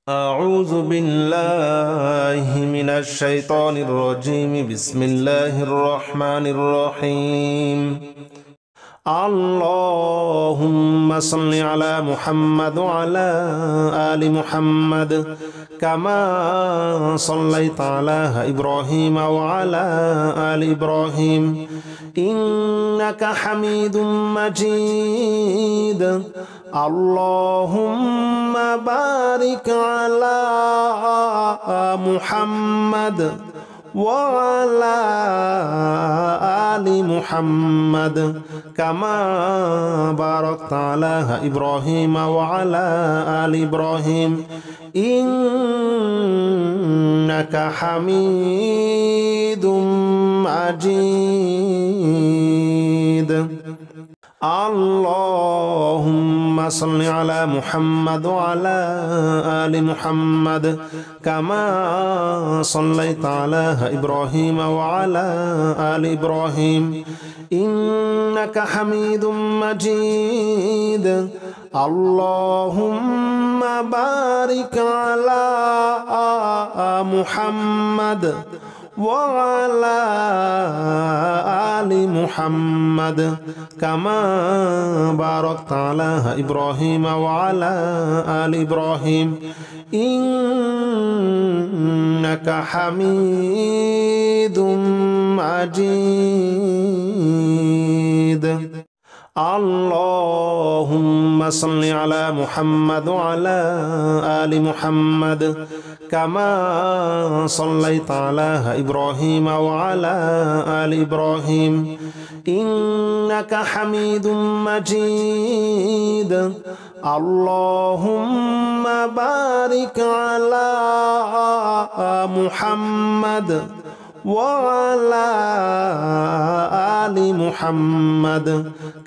أعوذ بالله من الشيطان الرجيم. بسم الله الرحمن الرحيم. اللهم صل على محمد وعلى آل محمد كما صليت على إبراهيم وعلى آل إبراهيم إنك حميد مجيد. اللهم بارك على محمد وعلى آل محمد كما باركت على إبراهيم وعلى آل إبراهيم إنك حميد مجيد. اللهم صل على محمد وعلى آل محمد كما صليت على إبراهيم وعلى آل إبراهيم إنك حميد مجيد. اللهم بارك على محمد وعلى آل محمد كما باركت على إبراهيم وعلى آل إبراهيم إنك حميد مجيد. اللهم صل على محمد وعلى آل محمد كما صليت على إبراهيم وعلى آل إبراهيم إنك حميد مجيد. اللهم بارك على محمد وعلى آل محمد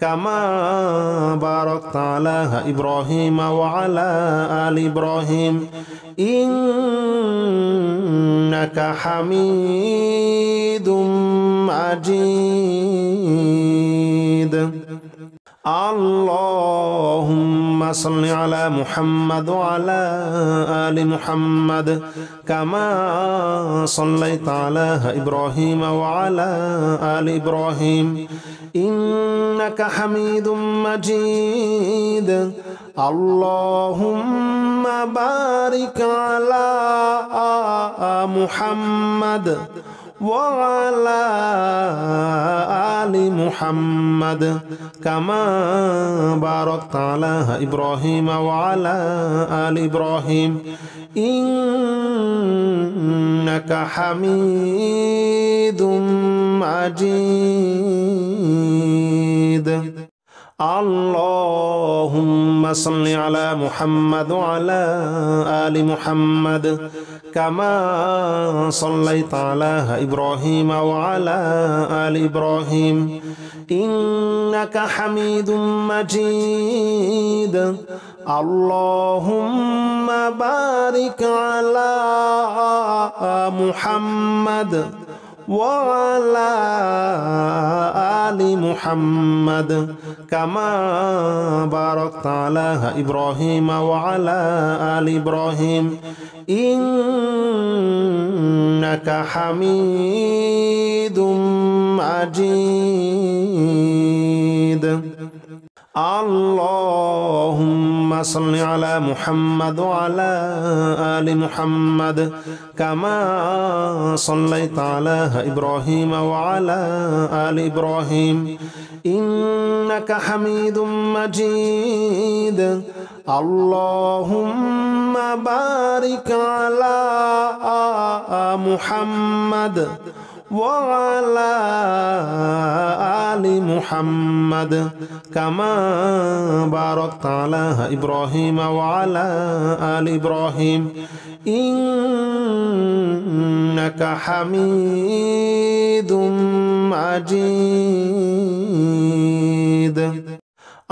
كما باركت على إبراهيم وعلى آل إبراهيم إنك حميد مجيد. اللهم صل على محمد وعلى آل محمد كما صليت على إبراهيم وعلى آل إبراهيم إنك حميد مجيد. اللهم بارك على محمد وعلى آل محمد كما باركت على إبراهيم وعلى آل إبراهيم إنك حميد مجيد. اللهم صل على محمد وعلى آل محمد كما صليت على إبراهيم وعلى آل إبراهيم إنك حميد مجيد. اللهم بارك على محمد وعلى آل محمد كما باركت على إبراهيم وعلى آل إبراهيم إنك حميد مجيد. اللهم صل على محمد وعلى آل محمد كما صليت على إبراهيم وعلى آل إبراهيم إنك حميد مجيد. اللهم بارك على محمد وعلى آل محمد كما باركت على إبراهيم وعلى آل إبراهيم إنك حميد مجيد.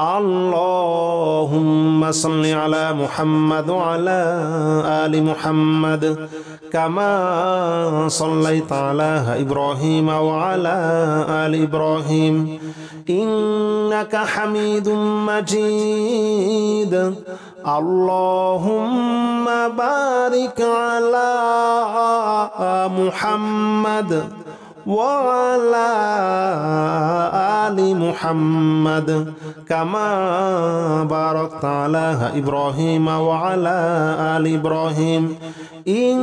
اللهم صل على محمد وعلى آل محمد كما صليت على إبراهيم وعلى آل إبراهيم إنك حميد مجيد. اللهم بارك على محمد وعلى آل محمد كما باركت على إبراهيم وعلى آل إبراهيم إنك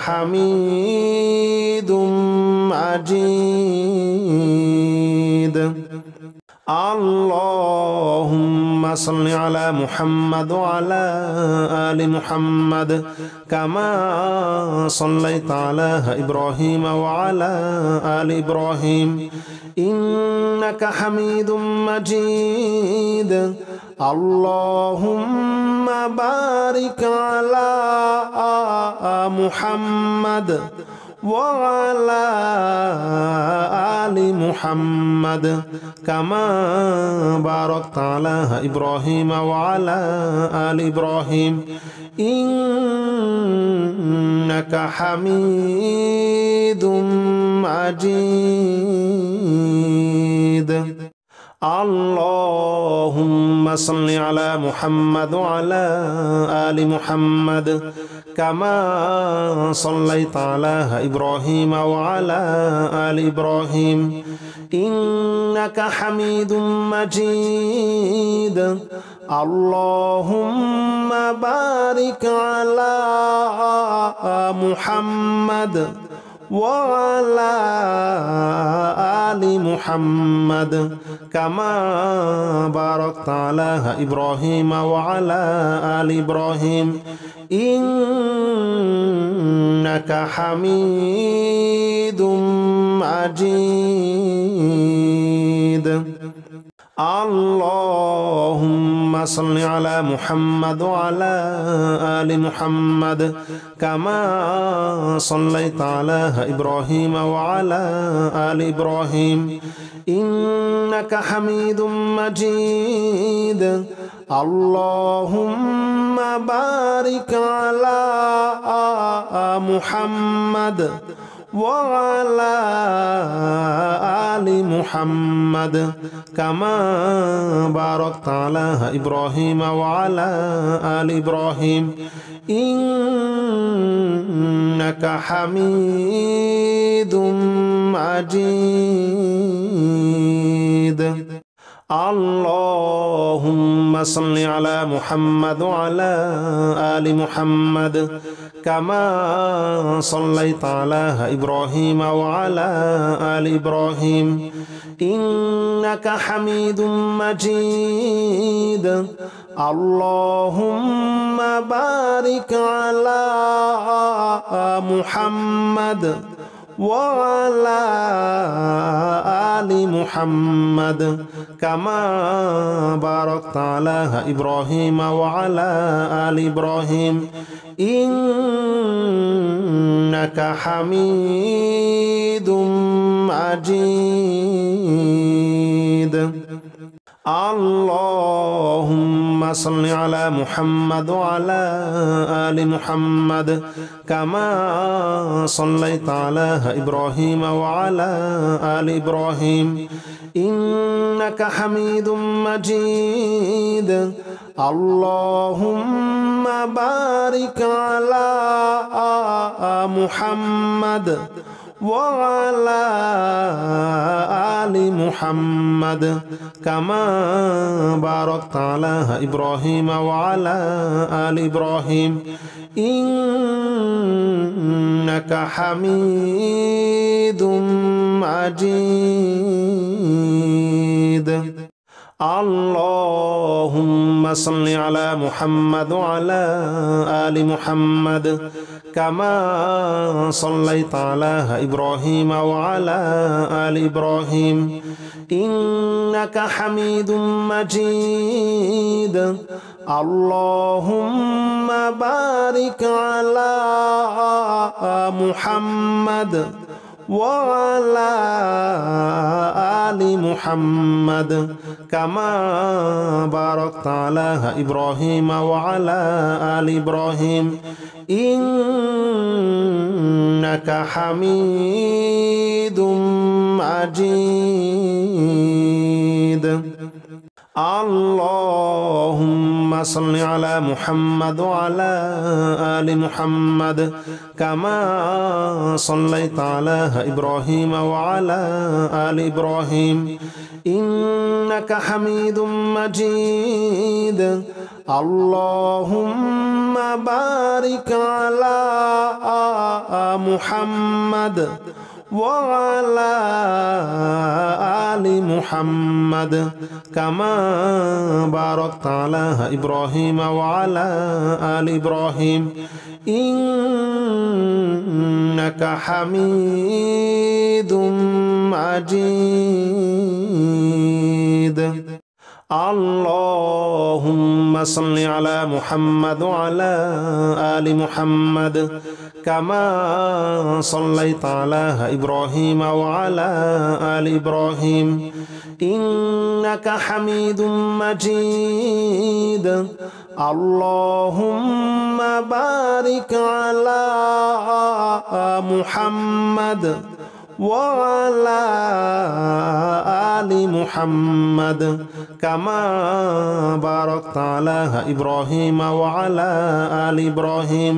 حميد مجيد. اللهم صل على محمد وعلى آل محمد كما صليت على إبراهيم وعلى آل إبراهيم إنك حميد مجيد. اللهم بارك على محمد وعلى آل محمد كما باركت على إبراهيم وعلى آل إبراهيم إنك حميد مجيد. اللهم صل على محمد وعلى آل محمد كما صليت على إبراهيم وعلى آل إبراهيم إنك حميد مجيد. اللهم بارك على محمد وعلى آل محمد كما باركت على إبراهيم وعلى آل إبراهيم إنك حميد مجيد. اللهم صل على محمد وعلى آل محمد كما صليت على إبراهيم وعلى آل إبراهيم إنك حميد مجيد. اللهم بارك على محمد وعلى آل محمد كما باركت على إبراهيم وعلى آل إبراهيم إنك حميد مجيد. اللهم صل على محمد وعلى آل محمد كما صليت على إبراهيم وعلى آل إبراهيم إنك حميد مجيد. اللهم بارك على محمد وعلى آل محمد كما باركت على إبراهيم وعلى آل إبراهيم إنك حميد مجيد. اللهم صل على محمد وعلى آل محمد كما صليت على إبراهيم وعلى آل إبراهيم إنك حميد مجيد. اللهم بارك على محمد وعلى آل محمد كما باركت على إبراهيم وعلى آل إبراهيم إنك حميد مجيد. اللهم صل على محمد وعلى آل محمد كما صليت على إبراهيم وعلى آل إبراهيم إنك حميد مجيد. اللهم بارك على محمد وعلى آل محمد كما باركت على إبراهيم وعلى آل إبراهيم إنك حميد مجيد. اللهم صل على محمد وعلى آل محمد كما صليت على إبراهيم وعلى آل إبراهيم إنك حميد مجيد. اللهم بارك على محمد وعلى آل محمد كما باركت على إبراهيم وعلى آل إبراهيم إنك حميد مجيد. اللهم صل على محمد وعلى آل محمد كما صليت على إبراهيم وعلى آل إبراهيم إنك حميد مجيد. اللهم بارك على محمد وعلى آل محمد كما باركت على إبراهيم وعلى آل إبراهيم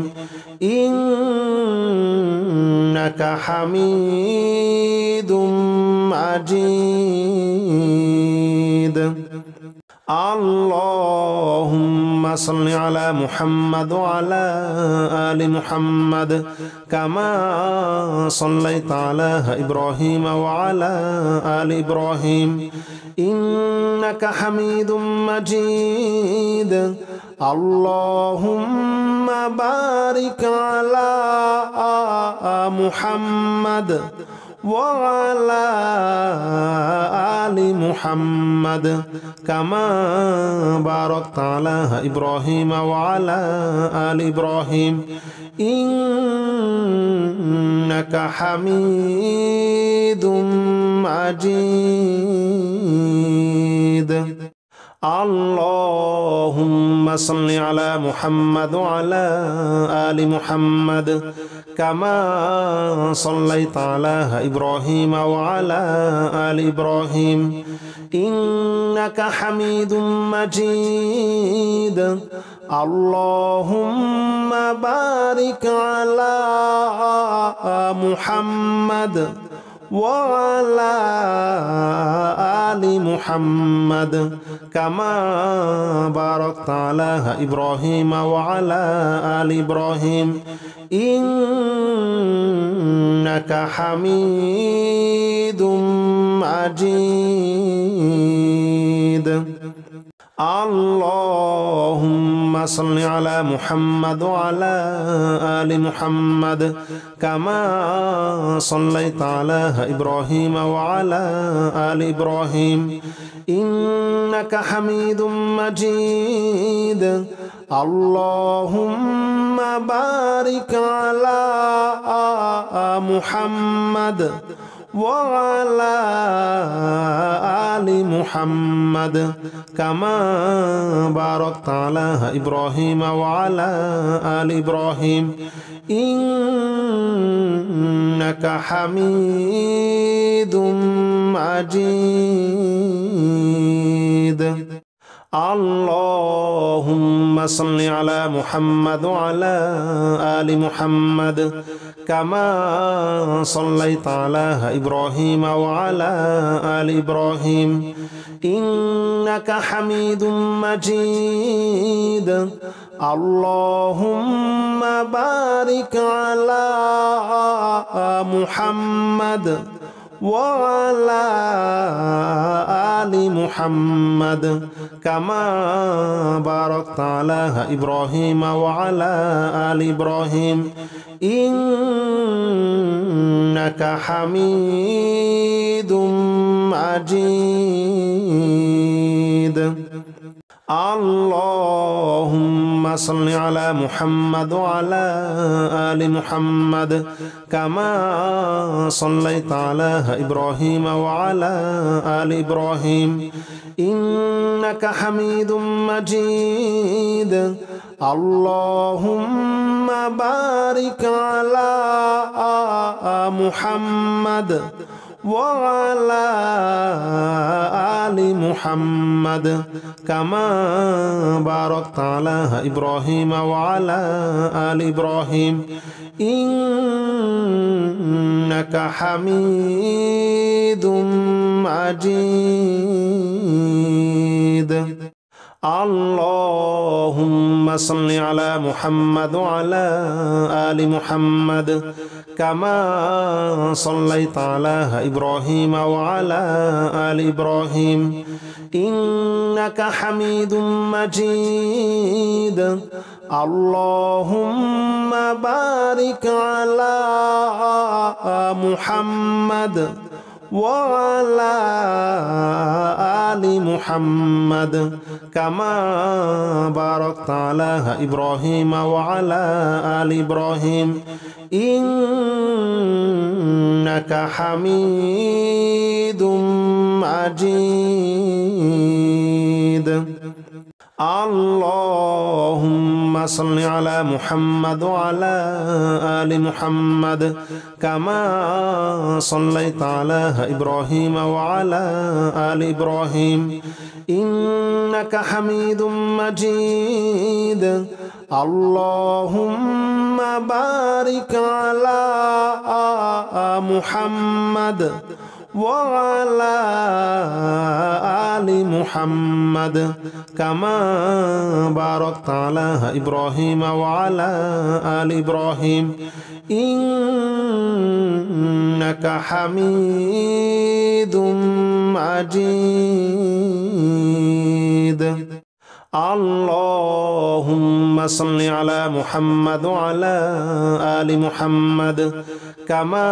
إنك حميد مجيد. اللهم صل على محمد وعلى آل محمد كما صليت على إبراهيم وعلى آل إبراهيم إنك حميد مجيد. اللهم بارك على محمد وعلى آل محمد كما باركت على إبراهيم وعلى آل إبراهيم إنك حميد مجيد. اللهم صل على محمد وعلى آل محمد كما صليت على إبراهيم وعلى آل إبراهيم إنك حميد مجيد. اللهم بارك على محمد وعلى آل محمد كما باركت على إبراهيم وعلى آل إبراهيم إنك حميد مجيد. اللهم صل على محمد وعلى آل محمد كما صليت على إبراهيم وعلى آل إبراهيم إنك حميد مجيد. اللهم بارك على محمد وعلى آل محمد كما باركت على إبراهيم وعلى آل إبراهيم إنك حميد مجيد. اللهم صل على محمد وعلى آل محمد كما صليت على إبراهيم وعلى آل إبراهيم إنك حميد مجيد. اللهم بارك على محمد وعلى آل محمد كما باركت على إبراهيم وعلى آل إبراهيم إنك حميد مجيد. اللهم صل على محمد وعلى آل محمد كما صليت على إبراهيم وعلى آل إبراهيم إنك حميد مجيد. اللهم بارك على محمد وعلى آل محمد كما باركت على إبراهيم وعلى آل إبراهيم إنك حميد مجيد. اللهم صل على محمد وعلى آل محمد كما صليت على إبراهيم وعلى آل إبراهيم إنك حميد مجيد. اللهم بارك على محمد وعلى آل محمد كما باركت على إبراهيم وعلى آل إبراهيم إنك حميد مجيد. اللهم صل على محمد وعلى آل محمد كما صليت على إبراهيم وعلى آل إبراهيم إنك حميد مجيد. اللهم بارك على محمد وعلى آل محمد كما باركت على إبراهيم وعلى آل إبراهيم إنك حميد مجيد. اللهم صل على محمد وعلى آل محمد كما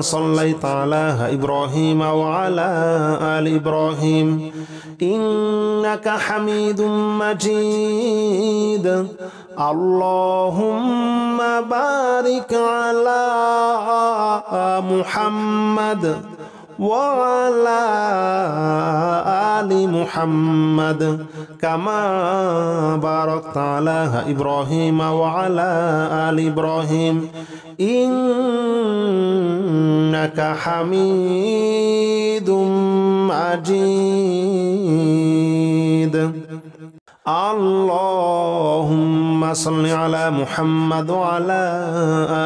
صليت على إبراهيم وعلى آل إبراهيم إنك حميد مجيد. اللهم بارك على محمد وعلى آل محمد كما باركت على إبراهيم وعلى آل إبراهيم إنك حميد مجيد. اللهم صل على محمد وعلى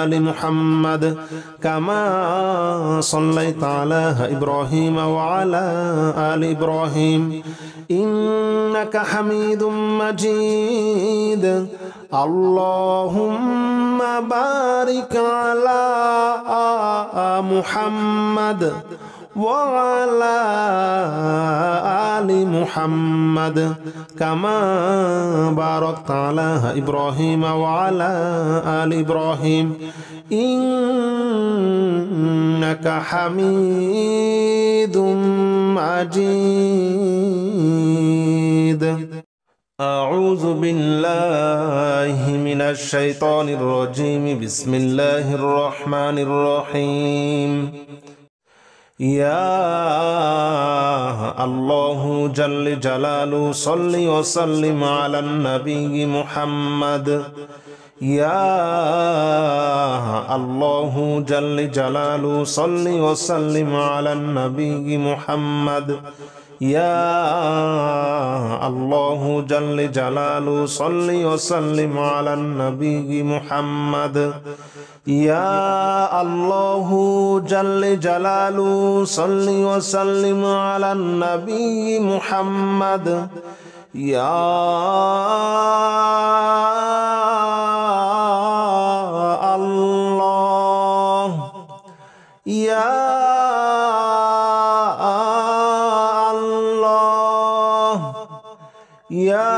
آل محمد كما صليت على إبراهيم وعلى آل إبراهيم إنك حميد مجيد. اللهم بارك على محمد وعلى آل محمد كما باركت على إبراهيم وعلى آل إبراهيم إنك حميد مجيد. أعوذ بالله من الشيطان الرجيم. بسم الله الرحمن الرحيم. يا الله جل جلاله صل وسلم على النبي محمد. يا الله جل جلاله صل وسلم على النبي محمد. يا الله جل جلاله صل وسلم على النبي محمد. يا الله جل جلاله صل وسلم على النبي محمد. يا الله يا الله يا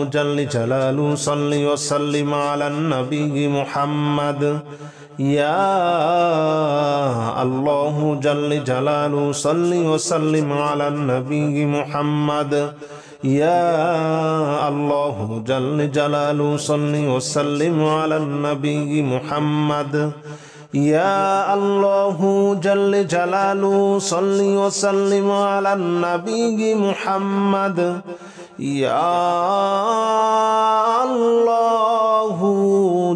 جل جلاله صل وسلم على النبي محمد. يا الله جل جلاله صل وسلم على النبي محمد. يا الله جل جلاله صل وسلم على النبي محمد. يا الله جل جلاله صل وسلم على النبي محمد يا الله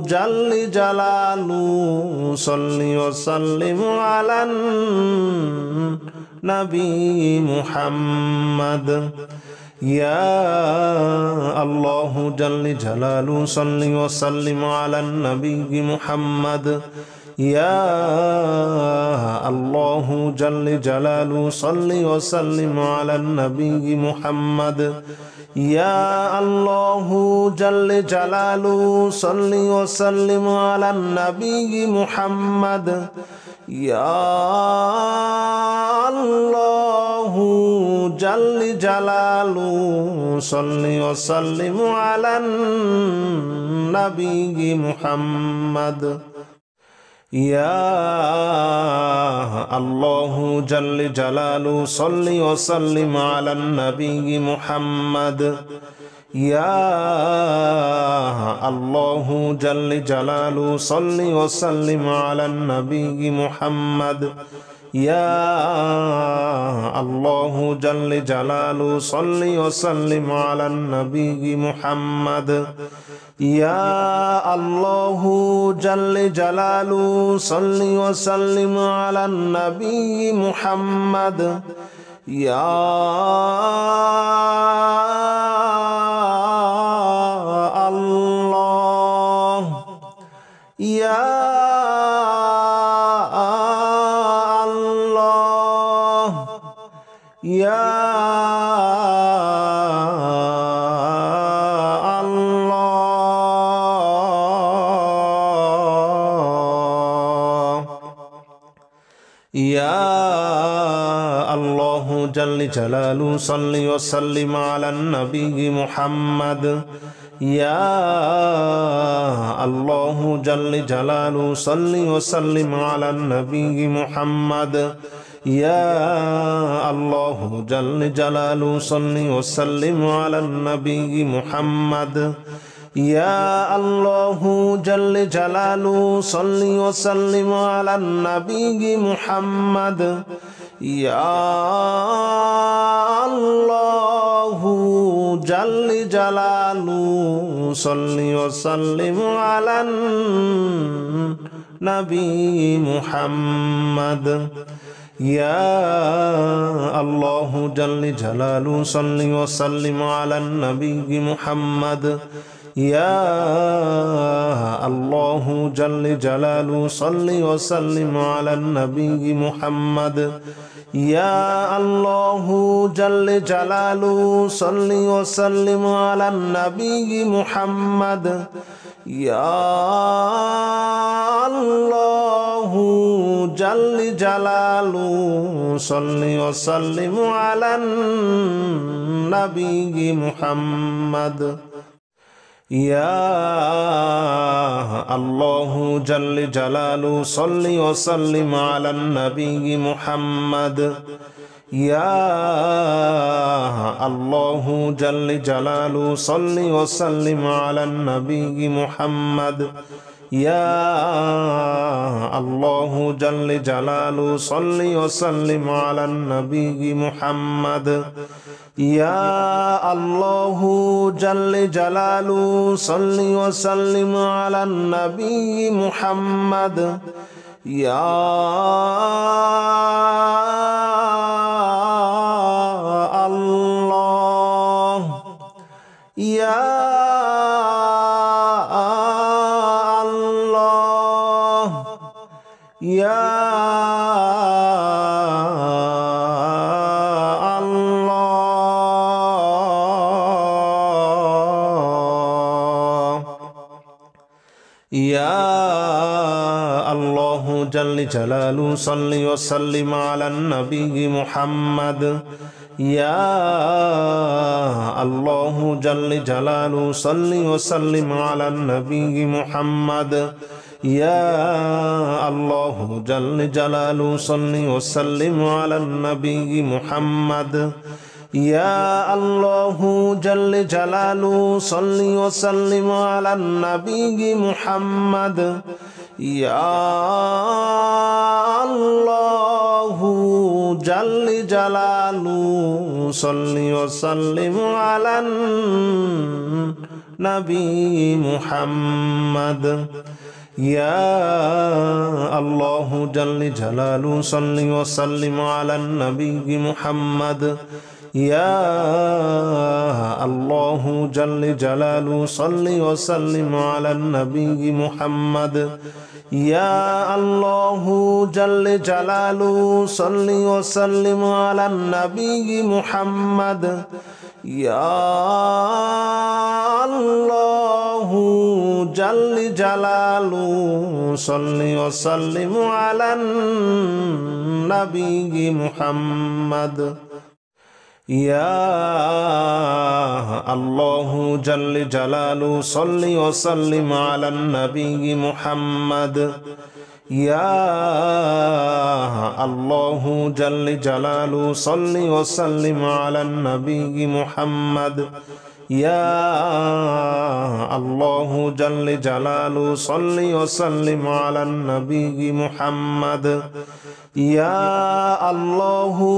جل جلاله صل وسلم على النبي محمد يا الله جل جلاله صل وسلم على النبي محمد يا الله جل جلاله صل وسلم على النبي محمد يا الله جل جلاله صل وسلم على النبي محمد يا الله جل جلاله صل وسلم على النبي محمد يا الله جل جلاله صل وسلم على النبي محمد يا الله جل جلاله صل وسلم على النبي محمد يا الله جل جلاله صل وسلم على النبي محمد يا الله جل جلاله صل وسلم على النبي محمد يا الله يا الله يا يا الله جل جلاله صل وسلم على النبي محمد يا الله جل جلاله صل وسلم على النبي محمد يا الله جل جلاله صل وسلم على النبي محمد يا الله جل جلاله صل وسلم على النبي محمد يا الله جل جلاله صل وسلم على النبي محمد يا الله جل جلاله صل وسلم على النبي محمد يا الله جل جلاله صل وسلم على النبي محمد يا الله جل جلاله صل وسلم على النبي محمد يا الله جل جلاله صل وسلم على النبي محمد يا الله جل جلاله صل وسلم على النبي محمد يا الله جل جلاله صل وسلم على النبي محمد يا الله جل جلاله صل وسلم على النبي محمد يا الله جل جلاله صل وسلم على النبي محمد يا الله يا الله يا يا الله جل جلاله صل وسلم على النبي محمد يا الله جل جلاله صل وسلم على النبي محمد يا الله جل جلاله صل وسلم على النبي محمد يا الله جل جلاله صل وسلم على النبي محمد ইয়া আল্লাহু জাল্লি জালালু সাল্লি ওয়া সাল্লিম আলান নবী মুহাম্মদ ইয়া আল্লাহু জাল্লি জালালু সাল্লি ওয়া সাল্লিম আলান নবী মুহাম্মদ ইয়া আল্লাহু জাল্লি জালালু সাল্লি ওয়া সাল্লিম আলান নবী মুহাম্মদ ইয়া আল্লাহু জাল্লি জালালু সাল্লি ওয়া সাল্লিম আলান নবী মুহাম্মদ ইয়া আল্লাহু জাল্লি জালালু সাল্লি ওয়া সাল্লিম আলান নবী মুহাম্মদ ইয়া আল্লাহু জাল্লি জালালু সাল্লি ওয়া সাল্লিম আলান নবী মুহাম্মদ ইয়া আল্লাহু জাল্লি জালালু সাল্লি ওয়া সাল্লিম আলান নবী মুহাম্মদ ইয়া আল্লাহু জাল্লি জালালু সাল্লি ওয়া সাল্লিম আলান নবী মুহাম্মদ ইয়া আল্লাহু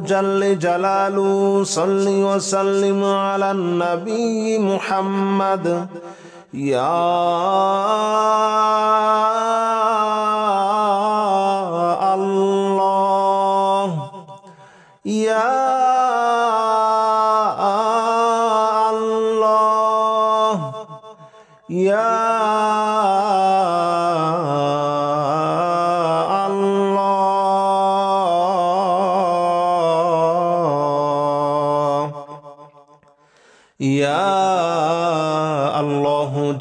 জাল্লি জালালু সাল্লি ওয়া সাল্লিম আলান নবী মুহাম্মদ ইয়া আল্লাহ ইয়া আল্লাহ ইয়া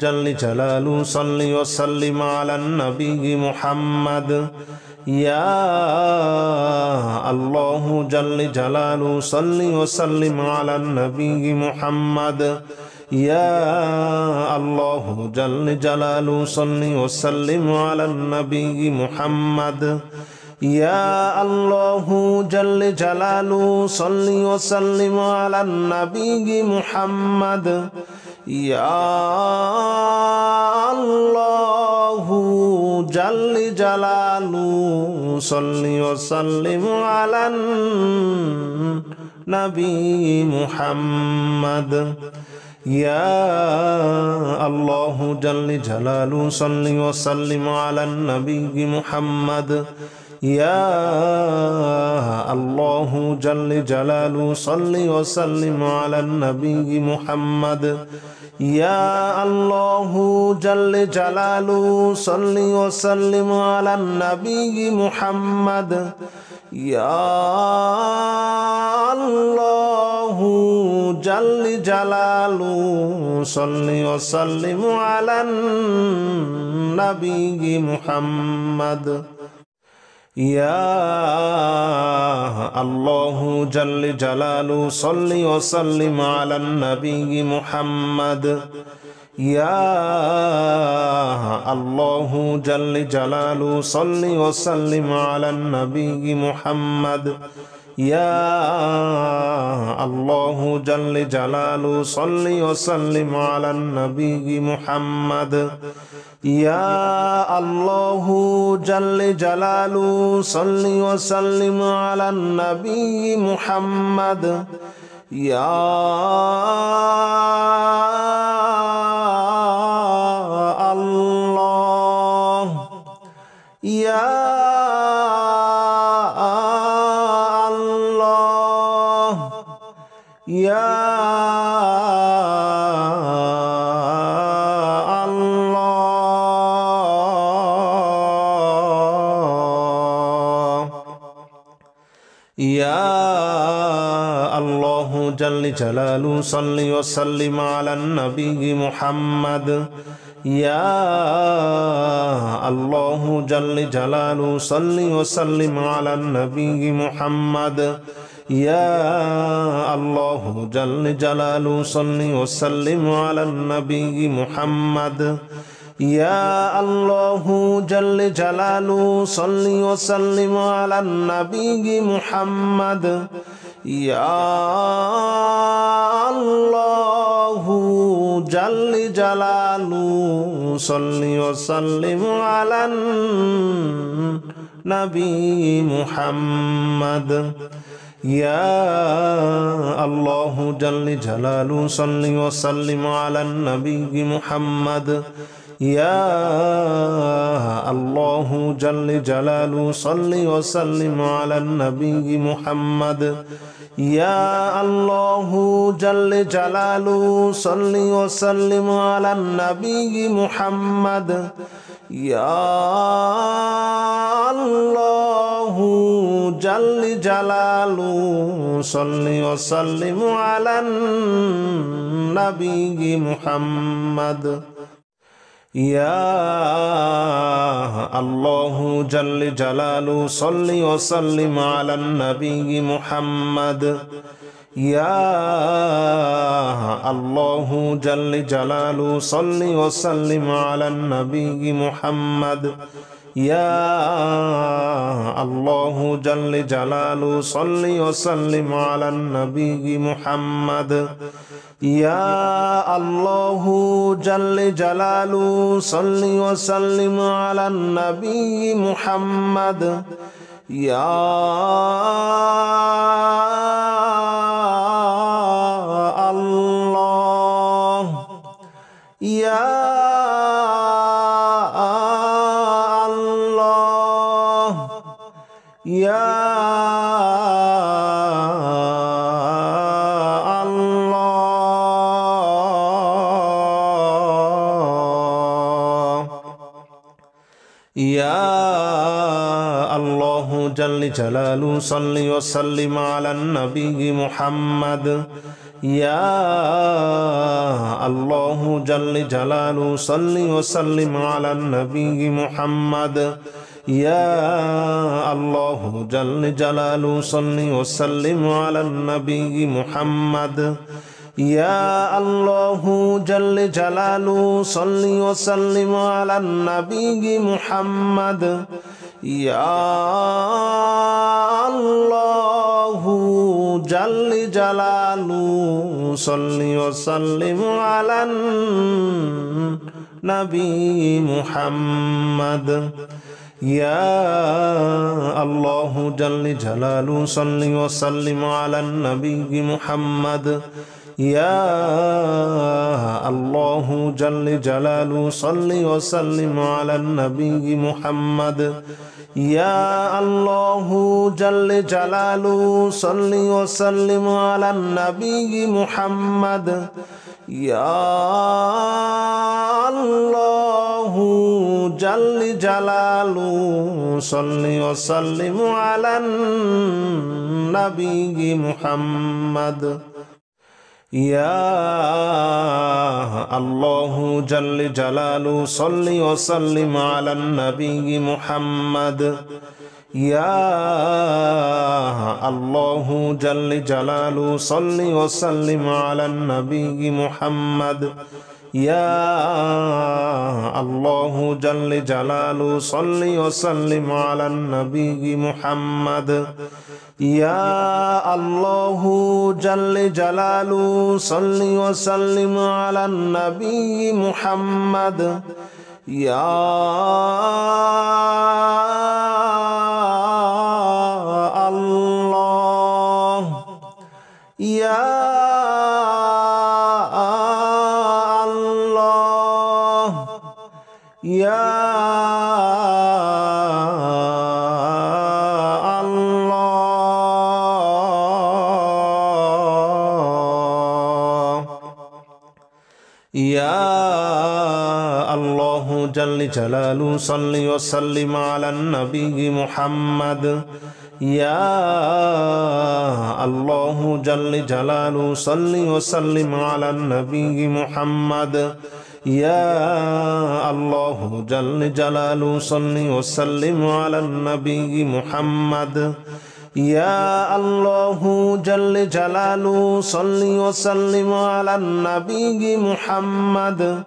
জাল্লি জালালু সাল্লি ওয়া সাল্লিম আলান নবী মুহাম্মদ ইয়া আল্লাহু জাল্লি জালালু সাল্লি ওয়া সাল্লিম আলান নবী মুহাম্মদ ইয়া আল্লাহু জাল্লি জালালু সাল্লি ওয়া সাল্লিম আলান নবী মুহাম্মদ ইয়া আল্লাহু জাল্লি জালালু সাল্লি ওয়া সাল্লিম আলান নবী মুহাম্মদ ইয়া আল্লাহু জাল্লি জালালু সাল্লি ওয়া সাল্লিম আলান নবী মুহাম্মদ ইয়া আল্লাহু জাল্লি জালালু সাল্লি ওয়া সাল্লিম আলান নবী মুহাম্মদ ইয়া আল্লাহু জাল্লি জালালু সাল্লি ওয়া সাল্লিম আলান নবী মুহাম্মদ ইয়া আল্লাহু জাল্লি জালালু সাল্লি ওয়া সাল্লিম আলান নবী মুহাম্মদ ইয়া আল্লাহু জাল্লি জালালু সাল্লি ওয়া সাল্লিম আলান নবী মুহাম্মদ ইয়া আল্লাহু জাল্লি জালালু সাল্লি ওয়া সাল্লিম আলান নবী মুহাম্মদ ইয়া আল্লাহু জাল্লি জালালু সাল্লি ওয়া সাল্লিম আলান নবী মুহাম্মদ ইয়া আল্লাহু জাল্লি জালালু সাল্লি ওয়া সাল্লিম আলান নবী মুহাম্মদ ইয়া আল্লাহু জাল্লি জালালু সাল্লি ওয়া সাল্লিম আলান নবী মুহাম্মদ ইয়া আল্লাহ ইয়া আল্লাহ ইয়া জাল্লি জালালু সাল্লি ওয়া সাল্লিম আলান নবী মুহাম্মদ ইয়া আল্লাহু জাল্লি জালালু সাল্লি ওয়া সাল্লিম আলান নবী মুহাম্মদ ইয়া আল্লাহু জাল্লি জালালু সাল্লি ওয়া সাল্লিম আলান নবী মুহাম্মদ ইয়া আল্লাহু জাল্লি জালালু সাল্লি ওয়া সাল্লিম আলান নবী মুহাম্মদ يا الله جل جلاله صل وسلم على النبي محمد يا الله جل جلاله صل وسلم على النبي محمد يا الله جل جلاله صل وسلم على النبي محمد يا الله جل جلاله صل وسلم على النبي محمد يا الله جل جلاله صل وسلم على النبي محمد يا الله جل جلاله صل وسلم على النبي محمد يا الله جل جلاله صل وسلم على النبي محمد يا الله جل جلاله صل وسلم على النبي محمد يا الله جل جلاله صل وسلم على النبي محمد يا الله يا الله يا يا الله جل جلاله صل وسلم على النبي محمد يا الله جل جلاله صل وسلم على النبي محمد يا الله جل جلاله صل وسلم على النبي محمد يا الله جل جلاله صل وسلم على النبي محمد يا الله جل جلاله صل وسلم على النبي محمد يا الله جل جلاله صل وسلم على النبي محمد يا الله جل جلاله صل وسلم على النبي محمد يا الله جل جلاله صل وسلم على النبي محمد يا الله جل جلاله صل وسلم على النبي محمد يا الله جل جلاله صل وسلم على النبي محمد يا الله جل جلاله صل وسلم على النبي محمد يا الله جل جلاله صل وسلم على النبي محمد يا الله جل جلاله صل وسلم على النبي محمد يا الله يا الله يا يا الله جل جلاله صل وسلم على النبي محمد يا الله جل جلاله صل وسلم على النبي محمد يا الله جل جلاله صل وسلم على النبي محمد يا الله جل جلاله صل وسلم على النبي محمد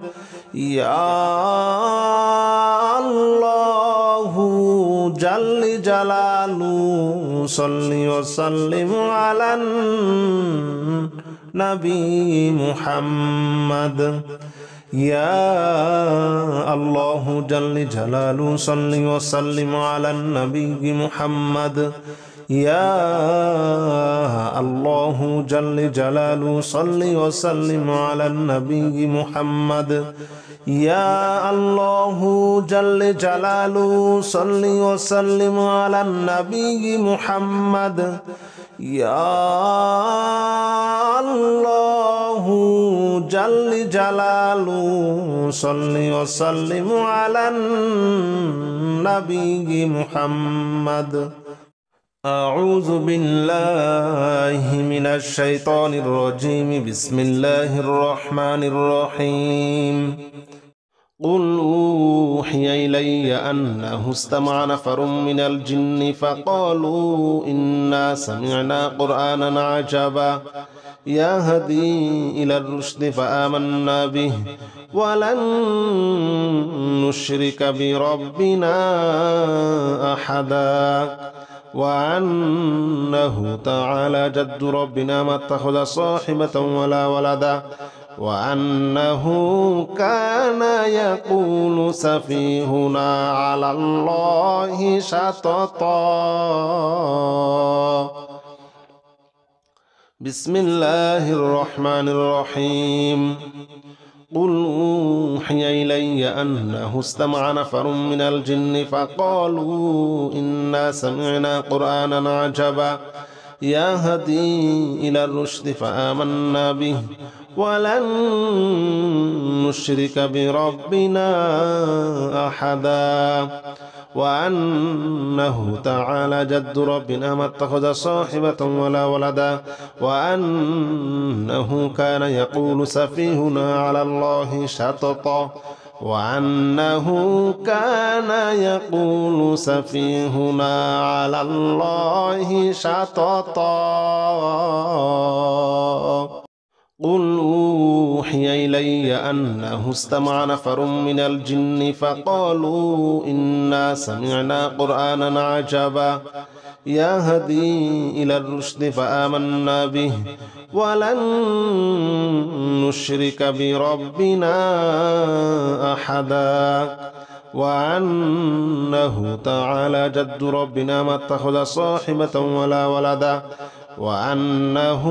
يا الله جل جلاله صل وسلم على النبي محمد يا الله جل جلاله صل وسلم على النبي محمد يا الله جل جلاله صل وسلم على النبي محمد يا الله جل جلاله صل وسلم على النبي محمد يا الله جل جلاله صل وسلم على النبي محمد أعوذ بالله من الشيطان الرجيم بسم الله الرحمن الرحيم قل أوحي إلي أنه استمع نفر من الجن فقالوا إنا سمعنا قرآنا عجبا يهدي إلى الرشد فآمنا به ولن نشرك بربنا أحدا وأنه تعالى جد ربنا ما اتخذ صاحبة ولا ولدا وأنه كان يقول سفيهنا على الله شططا بسم الله الرحمن الرحيم قل أوحي إلي أنه استمع نفر من الجن فقالوا إنا سمعنا قرآنا عجبا يهدي إلى الرشد فآمنا به ولن نشرك بربنا أحدا وأنه تعالى جد ربنا ما اتخذ صاحبة ولا ولدا وأنه كان يقول سفيهنا على الله شططا وأنه كان يقول سفيهنا على الله شططا قل أوحي إلي أنه استمع نفر من الجن فقالوا إنا سمعنا قرآنا عجبا يهدي إلى الرشد فآمنا به ولن نشرك بربنا أحدا وأنه تعالى جد ربنا ما اتخذ صاحبة ولا ولدا وأنه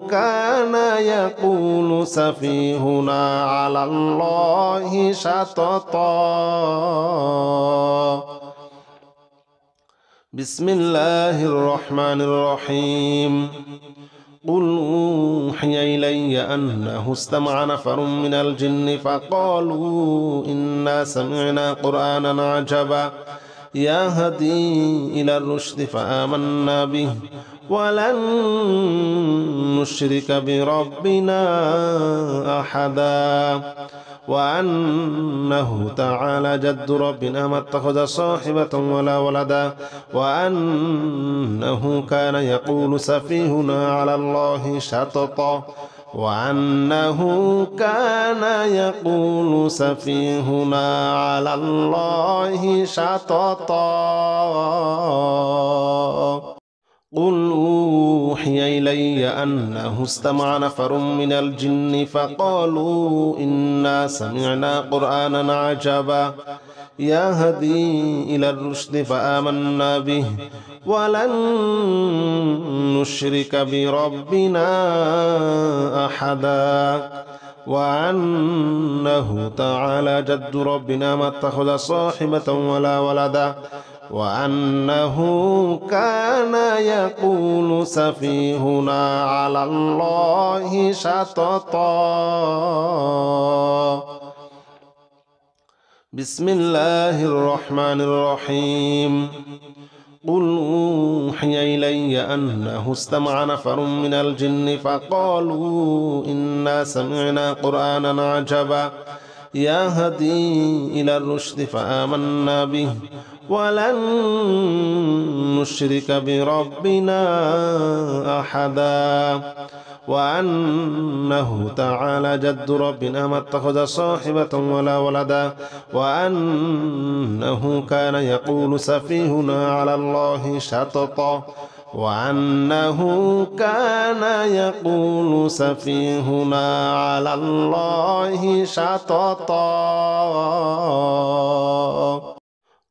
كان يقول سفيهنا على الله شططا بسم الله الرحمن الرحيم قل أوحي إلي أنه استمع نفر من الجن فقالوا إنا سمعنا قرآنا عجبا يهدي إلى الرشد فآمنا به ولن نشرك بربنا أحدا وأنه تعالى جد ربنا ما اتخذ صاحبة ولا ولدا وأنه كان يقول سفيهنا على الله شططا وأنه كان يقول سفيهنا على الله شططا قل أوحي إلي أنه استمع نفر من الجن فقالوا إنا سمعنا قرآنا عجبا يهدي إلى الرشد فآمنا به ولن نشرك بربنا أحدا وأنه تعالى جد ربنا ما اتخذ صاحبة ولا ولدا وأنه كان يقول سفيهنا على الله شططا بسم الله الرحمن الرحيم قل أوحي إلي أنه استمع نفر من الجن فقالوا إنا سمعنا قرآنا عجبا يهدي إلى الرشد فآمنا به ولن نشرك بربنا أحدا وأنه تعالى جد ربنا ما اتخذ صاحبة ولا ولدا وأنه كان يقول سفيهنا على الله شططا وأنه كان يقول سفيهنا على الله شططا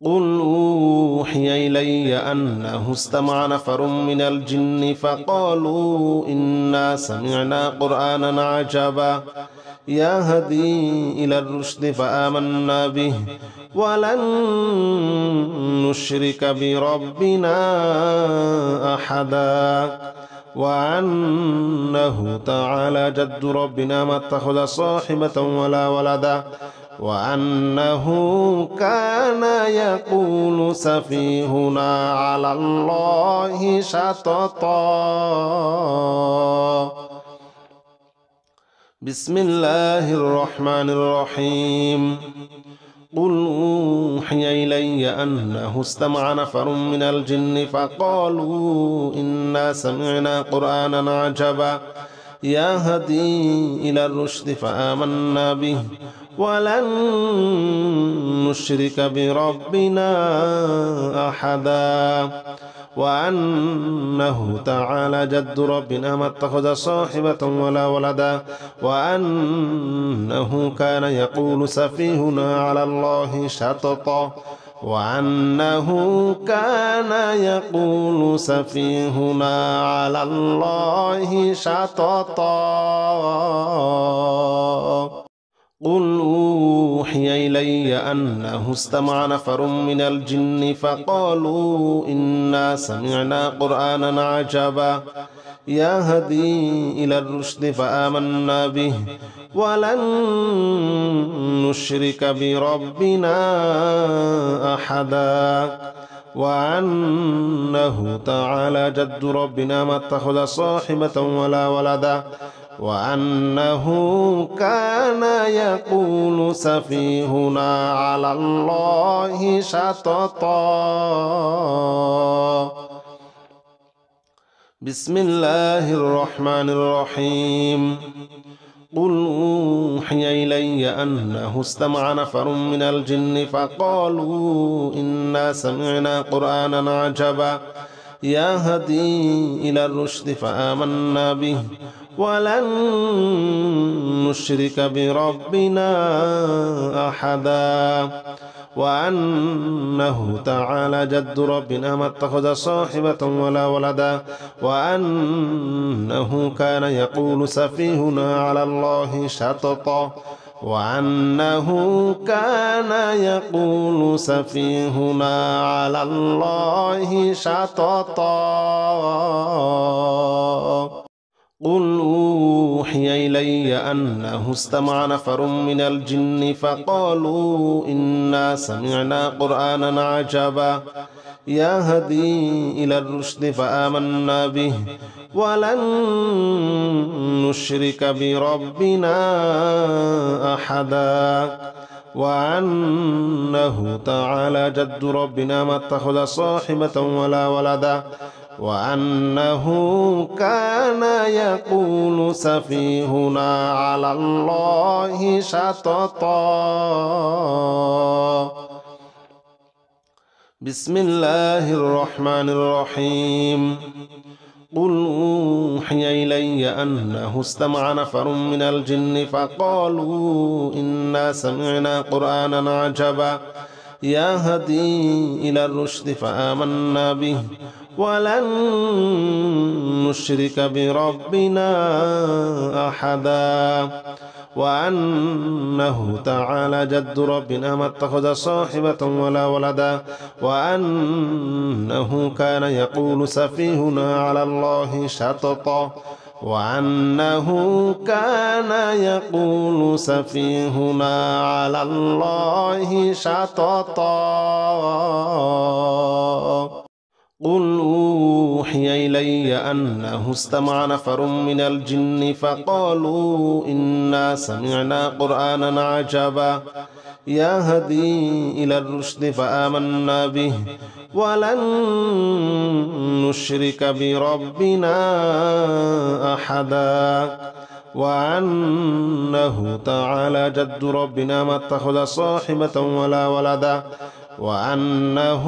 قل أوحي إلي أنه استمع نفر من الجن فقالوا إنا سمعنا قرآنا عجبا يهدي إلى الرشد فآمنا به ولن نشرك بربنا أحدا وأنه تعالى جد ربنا ما اتخذ صاحبة ولا ولدا وأنه كان يقول سفيهنا على الله شططا بسم الله الرحمن الرحيم قل أوحي إلي أنه استمع نفر من الجن فقالوا إنا سمعنا قرآنا عجبا يهدي إلى الرشد فآمنا به ولن نشرك بربنا أحدا وأنه تعالى جد ربنا ما اتخذ صاحبة ولا ولدا وأنه كان يقول سفيهنا على الله شططا وأنه كان يقول سفيهنا على الله شططا قل أوحي إلي أنه استمع نفر من الجن فقالوا إنا سمعنا قرآنا عجبا يهدي إلى الرشد فآمنا به ولن نشرك بربنا أحدا وأنه تعالى جد ربنا ما اتخذ صاحبة ولا ولدا وأنه كان يقول سفيهنا على الله شططا بسم الله الرحمن الرحيم قل أوحي إلي أنه استمع نفر من الجن فقالوا إنا سمعنا قرآنا عجبا يهدي إلى الرشد فآمنا به ولن نشرك بربنا أحدا وأنه تعالى جد ربنا ما اتخذ صاحبة ولا ولدا وأنه كان يقول سفيهنا على الله شططا وأنه كان يقول سفيهنا على الله شططا قل أوحي إلي أنه استمع نفر من الجن فقالوا إنا سمعنا قرآنا عجبا يهدي إلى الرشد فآمنا به ولن نشرك بربنا أحدا وأنه تعالى جد ربنا ما اتخذ صاحبة ولا ولدا وأنه كان يقول سفيهنا على الله شططا بسم الله الرحمن الرحيم قل أوحي إلي أنه استمع نفر من الجن فقالوا إنا سمعنا قرآنا عجبا يهدي إلى الرشد فآمنا به ولن نشرك بربنا أحدا وأنه تعالى جد ربنا ما اتخذ صاحبة ولا ولدا وأنه كان يقول سفيهنا على الله شططا وأنه كان يقول سفيهنا على الله شططا قل أوحي إلي أنه استمع نفر من الجن فقالوا إنا سمعنا قرآنا عجبا يهدي إلى الرشد فآمنا به ولن نشرك بربنا أحدا وأنه تعالى جد ربنا ما اتخذ صاحبة ولا ولدا وأنه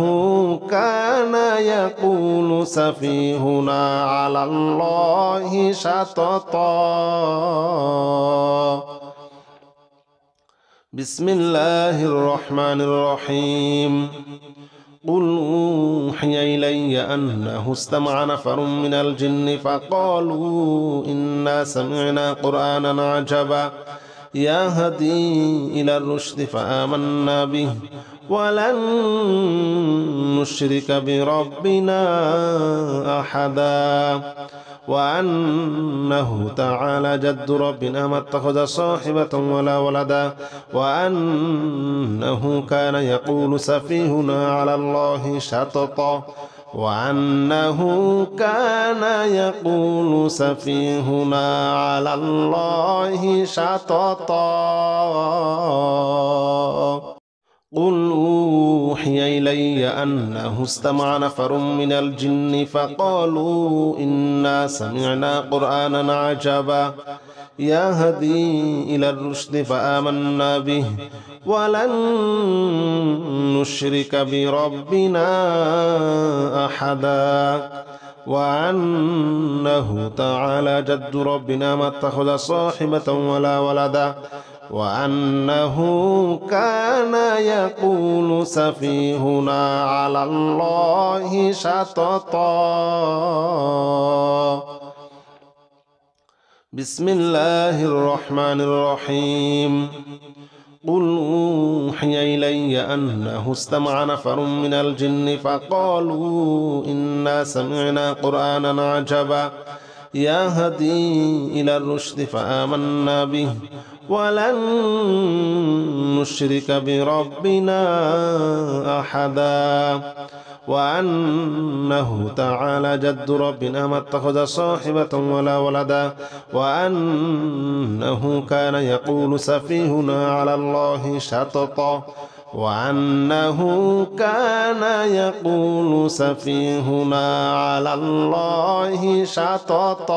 كان يقول سفيهنا على الله شططا. بسم الله الرحمن الرحيم. قل أوحي إلي أنه استمع نفر من الجن فقالوا إنا سمعنا قرآنا عجبا يهدي إلى الرشد فآمنا به ولن نشرك بربنا أحدا وأنه تعالى جد ربنا ما اتخذ صاحبة ولا ولدا وأنه كان يقول سفيهنا على الله شططا وأنه كان يقول سفيهنا على الله شططا. قل أوحي إلي أنه استمع نفر من الجن فقالوا إنا سمعنا قرآنا عجبا يهدي إلى الرشد فآمنا به ولن نشرك بربنا أحدا وأنه تعالى جد ربنا ما اتخذ صاحبة ولا ولدا وأنه كان يقول سفيهنا على الله شططا. بسم الله الرحمن الرحيم. قل أوحي إلي أنه استمع نفر من الجن فقالوا إنا سمعنا قرآنا عجبا يهدي إلى الرشد فآمنا به ولن نشرك بربنا أحدا وأنه تعالى جد ربنا ما اتخذ صاحبة ولا ولدا وأنه كان يقول سفيهنا على الله شططا وأنه كان يقول سفيهنا على الله شططا.